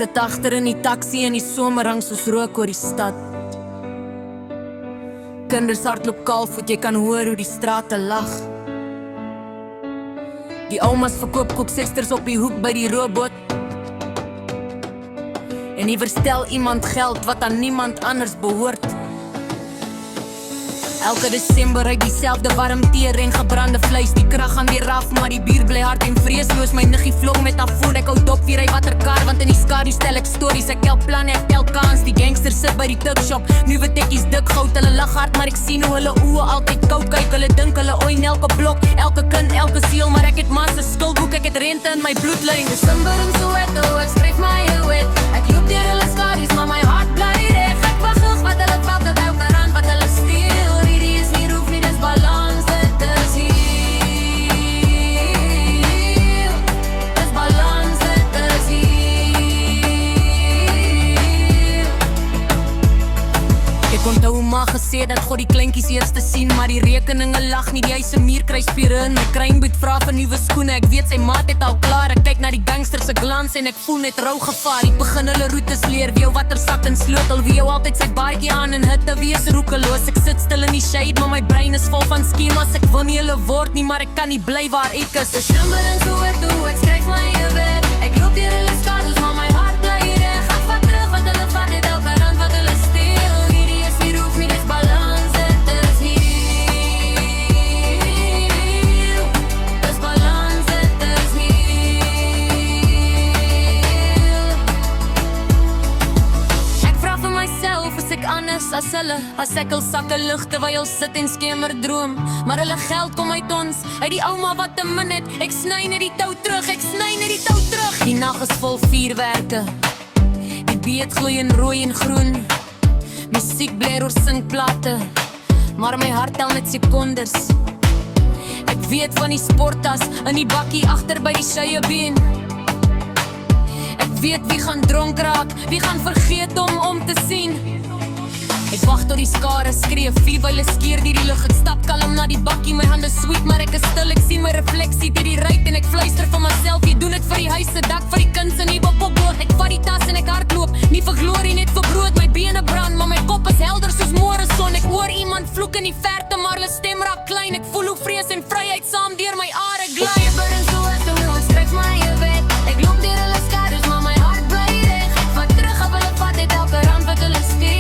sit agter in die taxi en die somer hang soos rook oor die stad. Kinders hardloop kaalvoet, jy kan hoor hoe die strate lag. Die oumas verkoop koeksesters op die hoek by die robot. En hier verstel iemand geld wat aan niemand anders behoort. Elke Desember uit dieselfde warm teer en gebrande vleis. Die krag gaan weer af, maar die bier bly hard en vreesloos. My niggie vlog met haar foon, ek hou dop weer hy waterkar. Want in die skadu stel ek stories, ek tel planne, ek tel kans. Die gangsters sit by die tukshop, nuwe tekkies dik goud. Hulle lag hard, maar ek sien hoe hulle oë altyd koud kyk. Hulle dink hulle ooi elke blok, elke kind, elke siel. Maar ek het massa skuldboek, ek het rente in my bloedlyn. Desember in Soweto, ek skryf my wet. Ek loop deur hulle skadies, maar my hart bly reg. Ek wag wat hulle vat, dat elke rand wat hulle steel. Balans, dit is hier. Dis balans, dit is hier. Ek onthou ma gesê dat God die kleintjies eers te sien, maar die rekeninge lag nie, die huise muur kry spiere in. My krynboet vra vir nuwe skoene, ek weet sy maat het al klaar. Ek kyk na die gangsters se glans en ek voel net rou gevaar. Ek begin hulle roetes leer, wie jou watter sak en sleutel, wie jou altyd sy baadjie aan en hitte wees roekeloos. Ek sit stil in die shade, maar my brein is vol van skemas. Ek wil nie hulle word nie, maar ek kan nie bly waar ek is. Desember in Soweto, ek skryf my wet. Ek loop deur hulle skadus, maar my hart bly reg. Ek vat terug wat hulle vat, het elke rand wat hulle steel. Hierdie is nie roef nie, dis balans, dit is hier. Dis balans, dit is hier. Ek vra vir myself, is ek anders as hulle? As ek al sakke lig terwyl sit en skemer droom. Maar hulle geld kom uit ons, uit die ouma wat te min het. Ek sny net die tou terug, ek sny net die tou terug. Die nag is vol vuurwerke, die beat gloei in rooi en groen. Musiek blaar oor singplate, maar my hart tel net sekondes. Ek weet van die sporttas in die bakkie agter by die syebeen. Ek weet wie gaan dronk raak, wie gaan vergeet om te sien. Ek wacht tot die skare skree, vier wyle skeer die lug. Ek stap kalm na die bakkie, my hande sweet, maar ek is stil. Ek sien my refleksie deur die ruit en ek fluister vir myself. Jy doen dit vir die huis se dak, vir die kind se nuwe popboot. Ek vat die tas en ek hardloop, nie vir glorie, net vir brood. My bene brand, maar my kop is helder soos môre son. Ek hoor iemand vloek in die verte, maar hulle stem raak klein. Ek voel hoe vrees en vryheid saam deur my are gly. Ek burn so as toe ek skryf my wet. Ek loop deur hulle skadus, maar my hart bly reg. Ek vat terug op hulle vat, het elke rand wat hulle steel.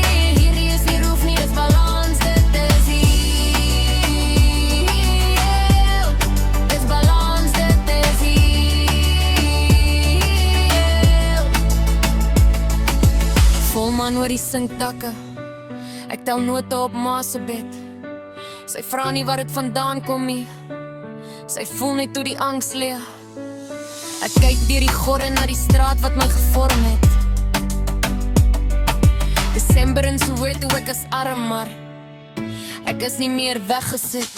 Man oor die sinktakke, ek tel note op ma se bed. Sy vra nie waar dit vandaan kom nie, sy voel net hoe die angs lê. Ek kyk deur die gordel na die straat wat my gevorm het. Desember in Soweto, ek is arm, maar ek is nie meer weggesit.